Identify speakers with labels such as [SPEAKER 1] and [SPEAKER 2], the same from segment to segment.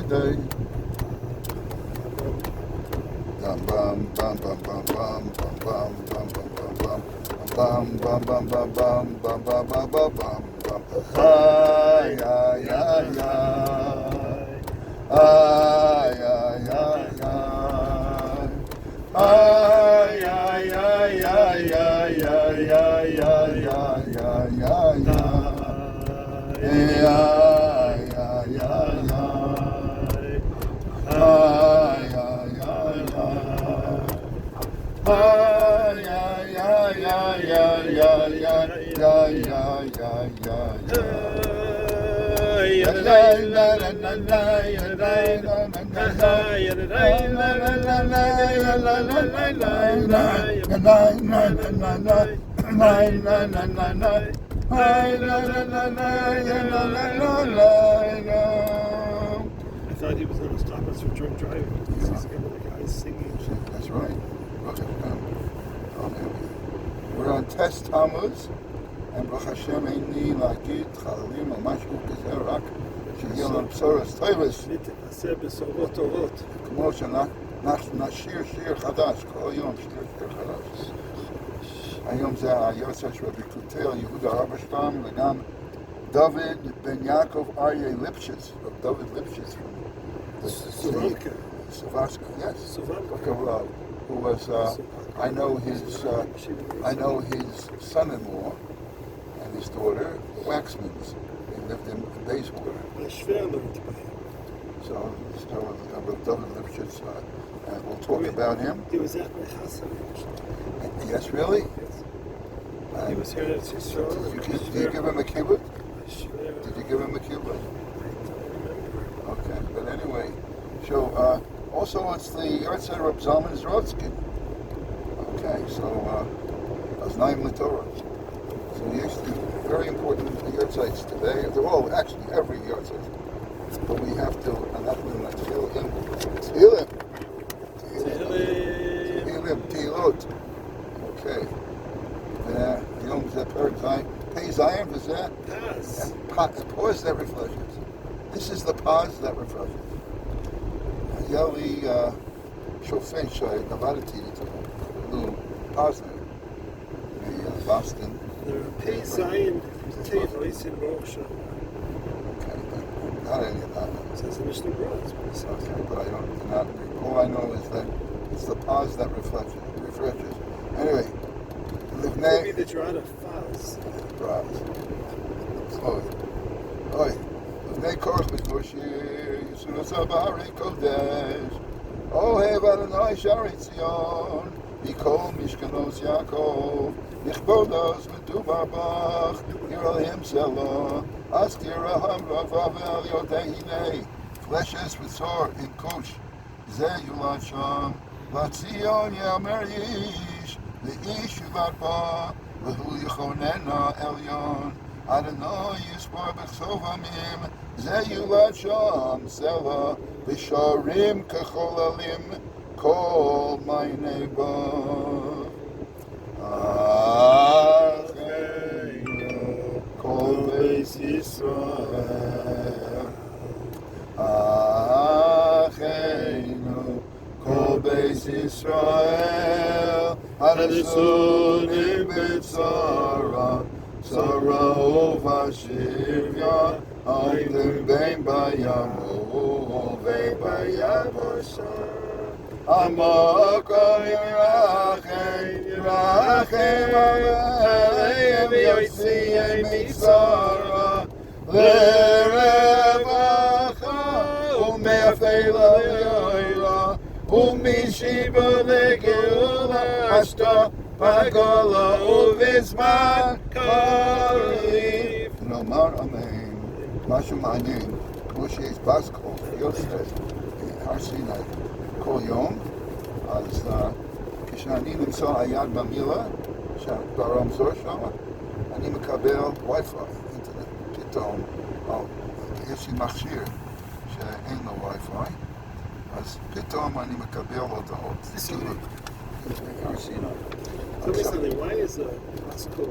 [SPEAKER 1] day. Bum bum bum bum bum bum bum bum bum bum bum bum bum bum bum bum bum bum bum bum. Ay ay ay ay ay ay ay ay ay ay ay
[SPEAKER 2] I thought he was going to stop us from drunk driving. He's one of the guys singing.
[SPEAKER 1] That's right. We're on Test Tammuz, and Baruch Hashem Eini Lagid Chalalim Al Mashku K'Zeh Rak She'yeh Lan B'soros Tovos
[SPEAKER 2] נתבשר בשורות טובות.
[SPEAKER 1] כמו שנשיר שיר חדש, כל יום שיר חדש. היום זה היורצייט של רבי קוטל, יהודה הרבשטם, וגם דוד בן יעקב אריה ליפשיץ, David Lipschitz from the
[SPEAKER 2] Suvanka.
[SPEAKER 1] Suvanka, yes.
[SPEAKER 2] Suvanka.
[SPEAKER 1] Who was I know his son-in-law and his daughter, Waxmans. They lived in Bayswater. So David Lipschitz, and we'll talk about him.
[SPEAKER 2] He was at my house.
[SPEAKER 1] Yes, really?
[SPEAKER 2] He was here at Yisrael.
[SPEAKER 1] Did you give him a kibbutz?
[SPEAKER 2] Did
[SPEAKER 1] Did you give him a kibbutz? Okay, but anyway, so also it's the Yahrzeit of Zalman Zrodsky. Okay, so Aznaim L'Torah. So yes, very important Yahrzeits today. They're all actually every Yahrzeit, but we have to Tehillim, Tehilot. Okay. Yom Zeh Perek Zayin. Pei Zayin v'Zeh. Pause that reflections. This is the pause that reflections. Yali Shofet Shai Navarati to Lu Posner, Boston.
[SPEAKER 2] There are Pei Zayin Tehillos in Rosh.
[SPEAKER 1] Okay, but not any of that.
[SPEAKER 2] Says the Mishnah Berurah.
[SPEAKER 1] Okay, but I don't. Not. All I know is that it's the pause that refreshes. Anyway,
[SPEAKER 2] Maybe the Drada Faz.
[SPEAKER 1] Oi. Livnei Korach B'Koshir Yisunosa B'Harei Kodesh Ohev Adonai Sharei Tzion Mikol Mishkanos Yaakov Nichbodos Medubar Bach Yiralhem Selah Askira Hamrava Ve'Al Yodei Fleshes V'Tzor in Kosh Zeh Yulad Sham Latzion Yamer Yish Le'ish Yuvad Ba V'Hu Yichonena Elyon Adonai Yisbar B'Chsovamim Zeh Yulad Sham Selah V'Sharim K'Cholalim Kol Ma'inei Ba Acheinu Kol Beis Yisrael Acheinu Kol Beis Yisrael Hanesunim B'Tzara Tzara Uvashivya Omdim Bein Bayam Uvein Bayam B'Shar Amakom Yirachem Aleim Yotzei Mitzara L'Revacha U'Me'afela Yoira U'Mishiba L'Geula Ashta Pagola Uvizman Karif Nomar Amen Mashu Ma'anin כמו שיש בסקול, יוסף, הר סיני, כל יום, אז כשאני נמצא היד במילה, ברמזור שם, אני מקבל וי-פיי, אינטרנט, פתאום, יש לי מכשיר שאין לו וי-פיי, אז פתאום אני מקבל הודעות. הר סיני.
[SPEAKER 2] Tell me something, why is a Basco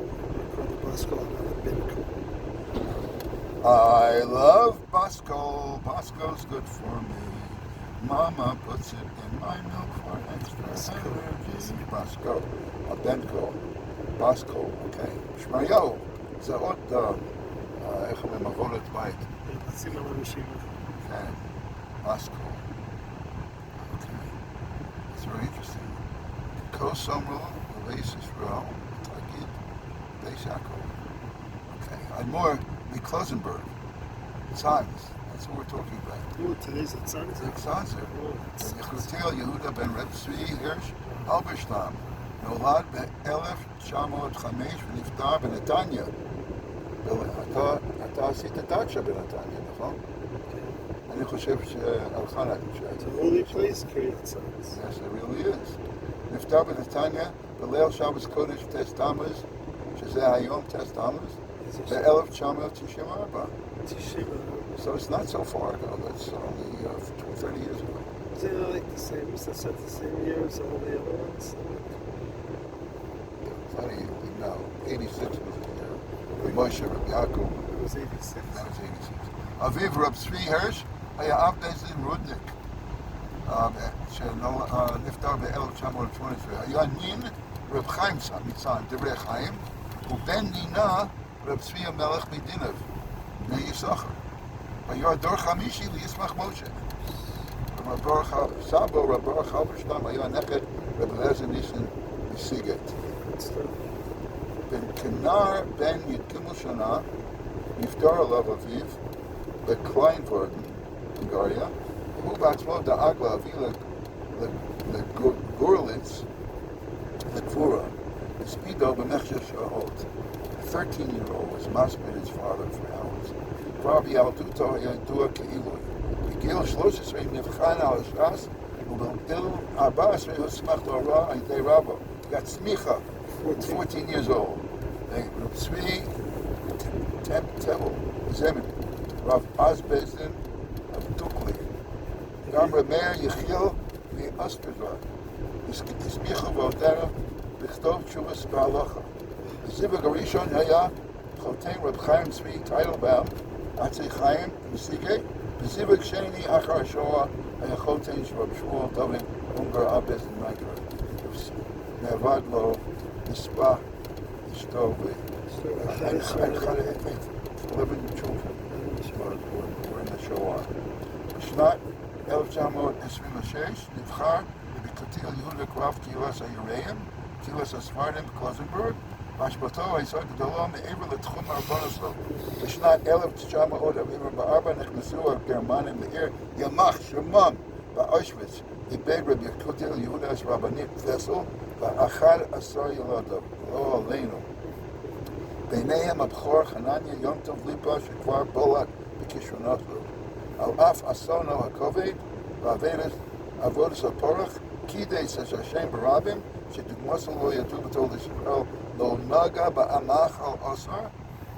[SPEAKER 2] called a Basco, not a Binco?
[SPEAKER 1] I love Bosco. Bosco's good for me. Mama puts it in my milk for extra energy. Bosco. Benko. Bosco. Okay. Shmayo. זה עוד, איך אומרים, עבודת בית.
[SPEAKER 2] נשים על הרשימה.
[SPEAKER 1] Okay. Bosco. Okay. It's very interesting. Kos Omro, Leis Israel, Tagid, Beis Yaakov. Okay. Admor Miklosenberg. Tzanz. That's what we're talking about.
[SPEAKER 2] Oh, today's a Tzanz.
[SPEAKER 1] Tzanzer.
[SPEAKER 2] Oh,
[SPEAKER 1] Yehutel Yehuda ben Reb Tzvi Hirsch Halberstam. נולד ב-1905 ונפטר בנתניה. אתה עשית דאצ'ה בנתניה, נכון? אני חושב שהלכה נתניה.
[SPEAKER 2] It's a holy place, Kiryat Tzanz.
[SPEAKER 1] Yes, it really is. נפטר בנתניה בליל שבס קודש טס תמוז, שזה היום טס תמוז, ב-1994. So it's not so far ago. That's only 30 years ago.
[SPEAKER 2] Is it like the same? Is that set the same year as all the other ones?
[SPEAKER 1] Funny, no, 86 was the year. Moshe Reb Yaakov.
[SPEAKER 2] It was 86.
[SPEAKER 1] That was 86. Aviv Reb Tzvi Hirsch היה אב בית דין רודניק, שנפטר ב-1918. היה נין רב חיים מצאן, דברי חיים, ובן נינה רב צבי המלך מדינב, בני יששכר. היה דור חמישי לישמח משה. סבו רב ברוך הלברשטם היה נכד רב אליעזר ניסן מסיגט. כנער בן י"ג שנה נפטר עליו אביו בקליינפורדן, הונגריה, והוא בעצמו דאג להביא לגורליץ, לקבורה, הספידו במשך שעות. A 13-year-old was masqueraded his father for hours. כבר בילדותו היה ידוע כעילוי. בגיל 13 נבחן על הש"ס, ובגיל 14 הוסמך להוראה על ידי רבו. He got smicha, 14 years old. רב צבי טמפטל, זמן, רב אז בייזדין, רב דוקלי. גם רב מאיר יחיל מאוסטרזרד. הסמיכו ועודנו לכתוב תשובס בהלכה. בזיווג הראשון היה חותן רב חיים צבי טיילבאום, עצי חיים מסיגי. בזיווג שני אחר השואה היה חותן של רב שמואל דוד אונגר אב בייזדין מייקר. נאבד לו נספה אשתו and had 11 children were in the Shoah. בשנת 1926 נבחר לבקוטיל יהודה קרב קהילת היראים, קהילת הספרדים בקלוזנברג, והשפעתו הייתה גדולה מעבר לתחום הרבנות שלו. בשנת 1944 נכנסו הגרמנים לעיר ימ"ח שמם באושוויץ, איבד רבי יקותיאל יהודה רבנית פסל ו11 ילדיו, לא עלינו. ביניהם הבכור חנניה יום טוב ליפה שכבר בולט בכישרונות לו. על אף אסונו הכובד ועבודת הפורח, קידס את השם ברבים, שדוגמסו לא ידעו בתור לישראל, לא נגע באמך על אוסר,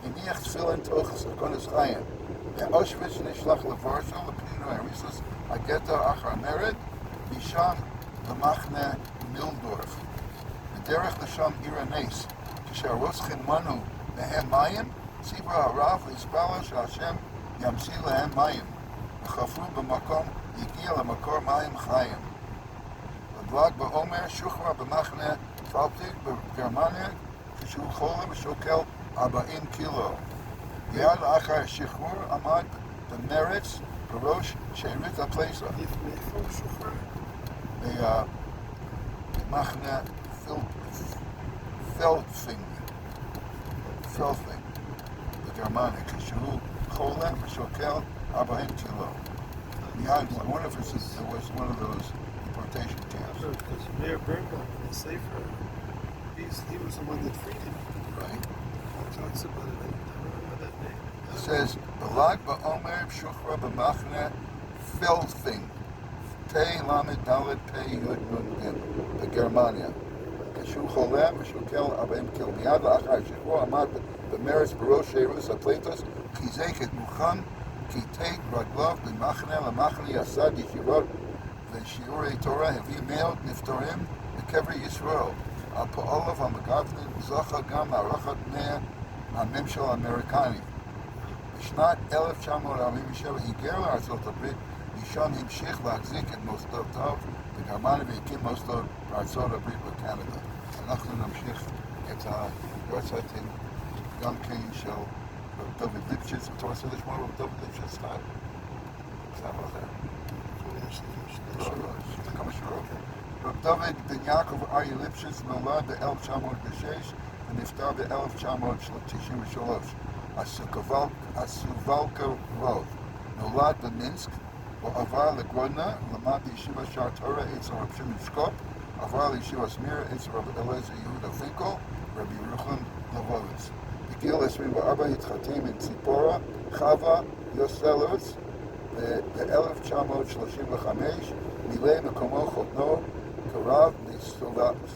[SPEAKER 1] הניח תפילין תוך סכונס חיים. מאושוויץ נשלח לוורשה לפנינו הריסוס הגטו אחר מרד, משם למחנה מילדורף. בדרך לשם עיר הנס, כשהרוצחים מנו מהם מים, ציווה הרב להתפלל שהשם ימציא להם מים, וחפרו במקום, הגיע למקור מים חיים. בל"ג בעומר שוחרר במחנה פלטיג בגרמניה, כשהוא חולה ושוקל 40 קילו. מיד לאחר השחרור עמד במרץ בראש שארית הפלייסה.
[SPEAKER 2] מאיפה הוא שוחרר?
[SPEAKER 1] במחנה פלפינג בגרמניה, כשהוא חולה ושוקל 40 קילו. Miad, one of us was one of those deportation camps.
[SPEAKER 2] No, because Mayor Birnbaum in the Sefer, he was the one that freed him.
[SPEAKER 1] Right.
[SPEAKER 2] He talks about it. I don't remember that name.
[SPEAKER 1] It says, Balag ba'omer b'shuchra b'machne Feldfing, Pei lamed dalet Pei yud nun gim, בגרמניה. כשהוא חולה ושוקל 40 קילו. מיד לאחר השחרור עמד במרץ בראש שירוס הפלטוס, חיזק את מוכן קטעי רגליו במחנה למחנה יסד ישיבות ושיעורי תורה, הביא מאות נפטרים לקבר ישראל. על פועליו המגוונים זכה גם הערכת הממשל האמריקני. בשנת 1947 היגר לארצות הברית, משם המשיך להחזיק את מוסדותיו בגרמניה והקים מוסדות בארצות הברית ובקנדה. אנחנו נמשיך את היורצייטים גם כן של רב דוד ליפשיץ. אתה רוצה לשמוע רב דוד ליפשיץ? קצת אחר. כמה שורות. רב דוד בן יעקב אריה ליפשיץ נולד ב-1906 ונפטר ב-1993. הסובלקה רוב. נולד במינסק, הוא עבר לגרודנה, למד בישיבה שער תורה אצל רב שמעון שקופ, עבר לישיבה סמירה אצל רב אליעזר יהודה פינקל ורבי ירוחם לבוביץ. בגיל 24 התחתן עם ציפורה חווה יוסלוביץ. ב-1935 מילא מקומו חותנו כרב מסטולבס.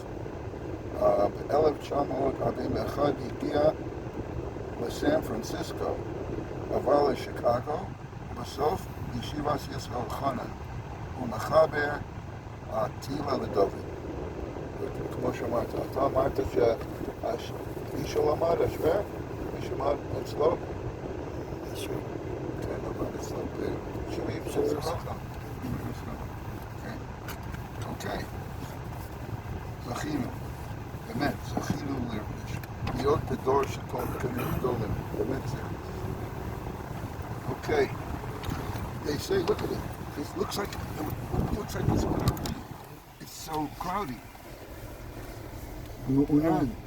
[SPEAKER 1] ב-1941 הגיע לסן פרנסיסקו, עבר לשיקגו, ובסוף ישיבת ישראל חנן. הוא מחבר תהילה לדוד. כמו שאמרת, אתה אמרת שמי שלמד השוואר, מי שלמד אצלו, כן, למד אצלו בשביעים שזה חכם. אוקיי. זכינו, באמת, זכינו להיות בדור של כל קנים גדולים. באמת זה. Okay. They say, look at it. It looks like it's cloudy. It's so cloudy.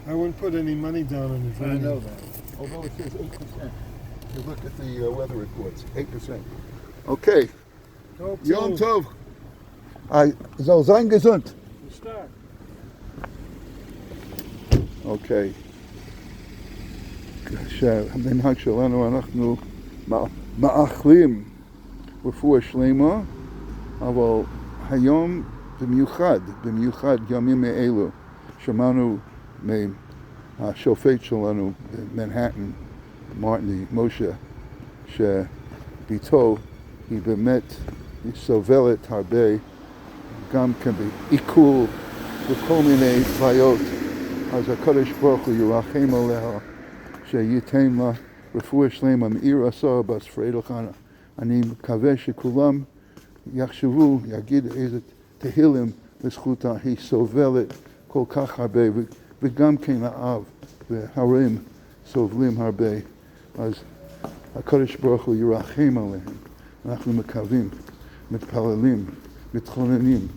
[SPEAKER 2] I wouldn't put any money down on it.
[SPEAKER 1] I know that. Although it says 8%. You look at the weather reports, 8%. Okay. Yom Tov. Soll sein gesund.
[SPEAKER 2] Start.
[SPEAKER 1] Okay. שהמנהג שלנו, אנחנו מאחלים רפואה שלמה, אבל היום במיוחד ימים אלו, שמענו מהשופט שלנו במנהטן, מרטין משה, שביתו היא באמת סובלת הרבה, גם כן בעיכול וכל מיני בעיות. אז הקדוש ברוך הוא ירחם עליה, שייתן לה רפואה שלמה מעיר עשור בספרד לחנה. אני מקווה שכולם יחשבו, יגיד איזה תהילים לזכותה. היא סובלת כל כך הרבה, וגם כן האב וההורים סובלים הרבה. אז הקדוש ברוך הוא ירחם עליהם. אנחנו מקווים, מתפללים, מתחוננים,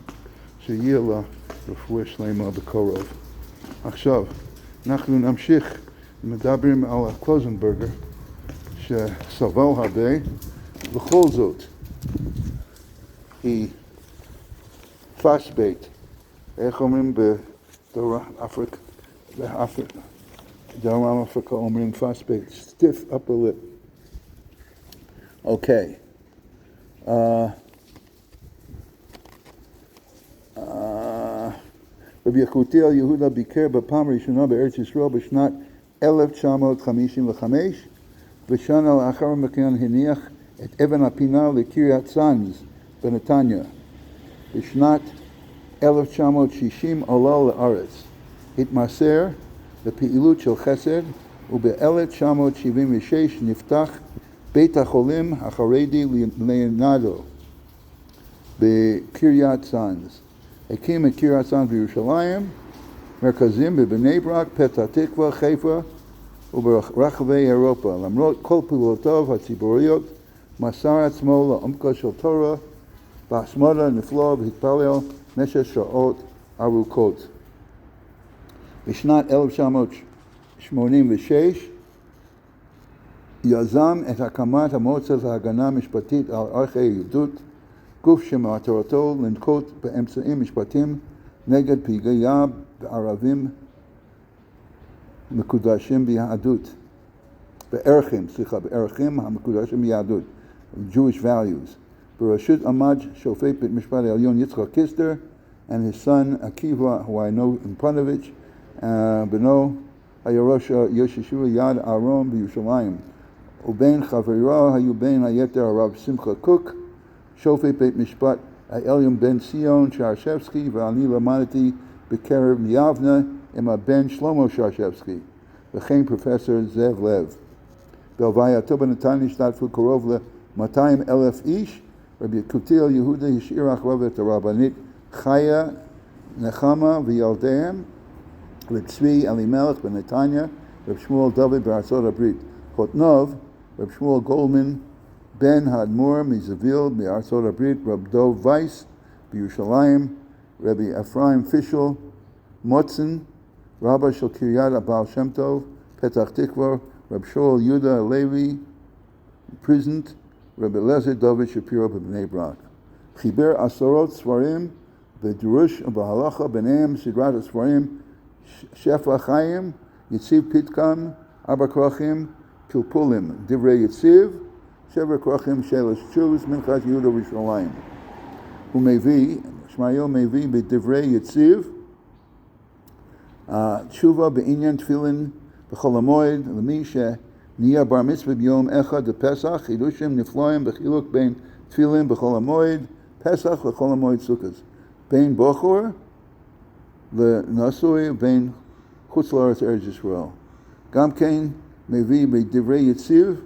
[SPEAKER 1] שיהיה לה רפואה שלמה בקרוב. עכשיו, אנחנו נמשיך, מדברים על הקלוזנברגר, שסבל הרבה, בכל זאת, היא פסבית. איך אומרים בדרום אפריקה? דרום אפריקה אומרים פסבית, stiff upper lip. אוקיי. רבי יחותיאל יהודה ביקר בפעם הראשונה בארץ ישראל בשנת 1955, ושנה לאחר מכן הניח את אבן הפינה לקריית צאנז בנתניה. בשנת 1960 עלה לארץ. התמסר לפעילות של חסד, וב-1976 נפתח בית החולים החרדי ליאונרדו בקריית צאנז. הקים את קריית צאנז בירושלים, מרכזים בבני ברק, פתח תקווה, חיפה וברחבי אירופה. למרות כל פעולותיו הציבוריות, מסר עצמו לעומקה של תורה, בהשמדה נפלא והתפלל במשך שעות ארוכות. בשנת 1986 יזם את הקמת המועצה להגנה המשפטית על ערכי היהדות, גוף שמטרתו לנקוט באמצעים משפטיים נגד פגיעה בערבים מקודשים ביהדות, בערכים המקודשים ביהדות, Jewish values. בראשות עמד שופט בית משפט העליון יצחק קיסטר, and his son Akiva, who I know in Panovich, בנו היה ראש ישיבה יד אהרון בירושלים, ובין חבריו היו בין היתר הרב שמחה קוק, שופט בית משפט העליון בן ציון שרשבסקי, ואני למדתי בקרב מיבנה עם הבן שלמה שרשבסקי, וכן פרופסור זאב לב. בהלווייתו בנתניה השתתפו קרוב ל-200,000 איש. רבי יקותיאל יהודה השאיר אחריו את הרבנית חיה נחמה וילדיהם, רב צבי אלימלך בנתניה, רב שמואל דוד בארצות הברית. חותנוב, רב שמואל גולדמן בן האדמו"ר מזוויל בארצות הברית, רב דוב וייס בירושלים, רבי אפרים פישל מוצן, רבא של קריית הבעל שם טוב, פתח תקווה, רב שאול יהודה הלוי, פריזנט, רבי אליעזר דוד שפירו בבני ברק. חיבר עשרות ספרים בדרוש ובהלכה, ביניהם סדרת הספרים שפע חיים, יציב פתקם, 4 כרכים, פלפולים, דברי יציב, 7 כרכים של שובס, מנחת יהודה וירושלים. הוא מביא, שמעאל מביא בדברי יציב, תשובה בעניין תפילין בחול המועד, למי שנהיה בר מצווה ביום אחד לפסח, חידושים נפלאים בחילוק בין תפילין בחול המועד, פסח לחול המועד סוכות, בין בחור לנשוי ובין חוץ לארץ ארץ ישראל. גם כן מביא בדברי יציב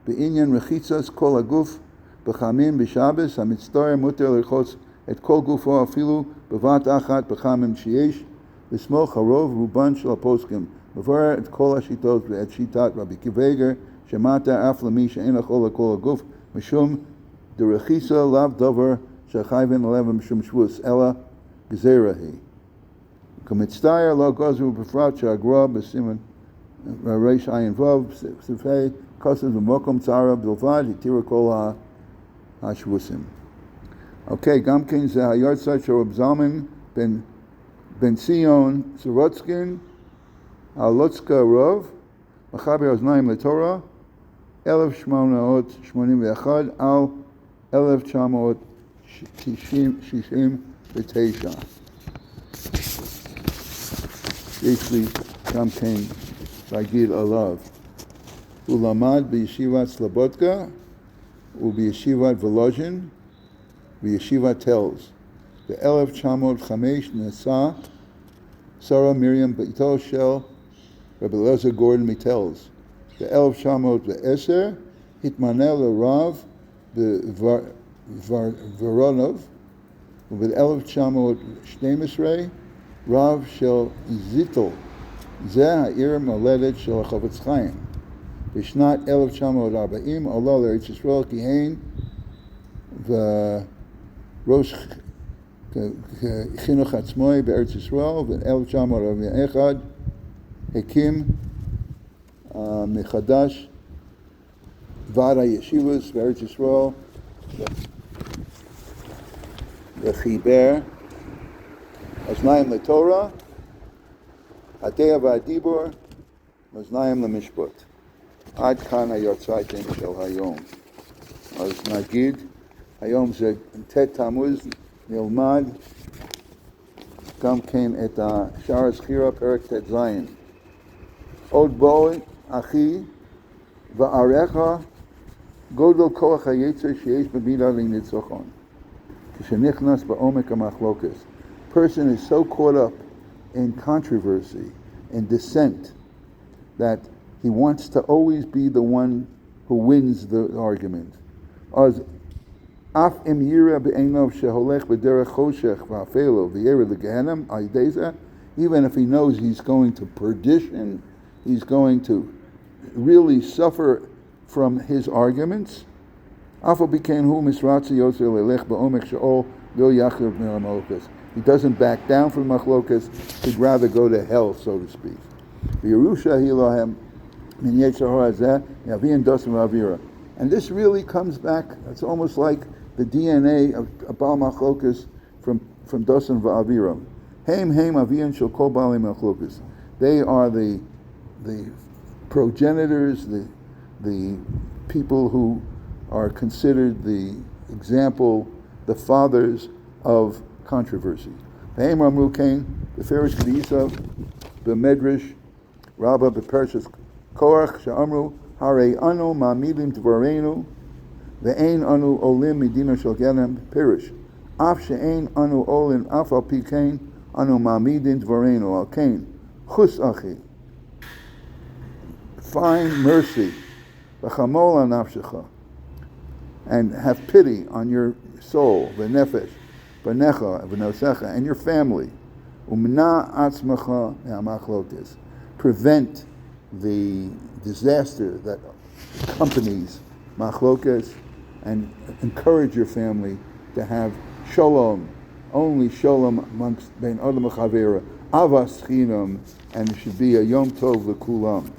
[SPEAKER 1] בעניין רחיצת כל הגוף בחמים בשבס, המצטער מותר לרחוץ את כל גופו אפילו בבת אחת בחמים שיש, לסמוך הרוב רובן של הפוסקים. מברר את כל השיטות ואת שיטת רבי קיבייגר, שמעת אף למי שאין יכול לכל הגוף, משום דרחיצה לאו דבר שחייבן עליו משום שבוס, אלא גזירה היא. כמצטער לא גוזרו בפרט שהגרוע בסימן ריש עין וו, ספרי כוסף במוקום צערה בלבד, התירו כל השבוסים. אוקיי, גם כן זה היורצייט של רב זלמן בן ציון סורוצקין, הלוצקה רוב, מחבר אוזניים לתורה, 1881 על 1969. יש לי גם כן להגיד עליו. הוא למד בישיבת סלובודקה ובישיבת וולוז'ין וישיבת טלס. ב-1905 נשא שרה מרים ביתו של רבי אליעזר גורדון מטלס. ב-1910 התמנה לרב בוורונוב, וב-1912 רב של זיטל, זה העיר המולדת של החפץ חיים. בשנת 1940 עלה לארץ ישראל, כיהן וראש חינוך עצמאי בארץ ישראל, ב-1941 הקים מחדש ועד הישיבות בארץ ישראל וחיבר אוזניים לתורה, הדעה והדיבור, אוזניים למשפט. עד כאן היורצייטים של היום. אז נגיד, היום זה ט' תמוז, נלמד גם כן את שער הזכירה, פרק ט"ז. עוד בואי, אחי, ועריך גודל כוח היצר שיש במידה לניצחון. כשנכנס בעומק המחלוקת. Person is so caught up in controversy and dissent that he wants to always be the one who wins the argument. אז אף אם ירא בעיניו שהולך בדרך חושך ואפלה וירא לגהנם על ידי זה, even if he knows he's going to perdition, he's going to really suffer from his arguments, אף על פי כן הוא מסרצי יוצא ללך בעומק שאול לא יחרב מן המלכות. He doesn't back down from machlokas, he'd rather go to hell, so to speak. And this really comes back, it's almost like the DNA of Baal Machlokas from Dosan Va'avira. Heim avian shel kol Baalei Machlokas. They are the progenitors, the people who are considered the example, the fathers of controversy. V'hem amru kain, beferish k'disav, b'medrash, Rabbah b'pershas Korach, she'amru, harei anu ma'amidim dvarenu, ve'ein anu olim midina shel genem, perish. Af she'ein anu olim, af al pi kain, anu ma'amidim dvarenu, al kain, chus achi. Find mercy v'chamol nafshecha, and have pity on your soul, v'nefesh, v'necha, v'nosecha, and your family. Umna atzmacha ha'machlokas. Prevent the disaster that accompanies machlokas, and encourage your family to have shalom, only shalom amongst ben adam v'chavera, avas chinam, and it should be a yom tov l'kulam.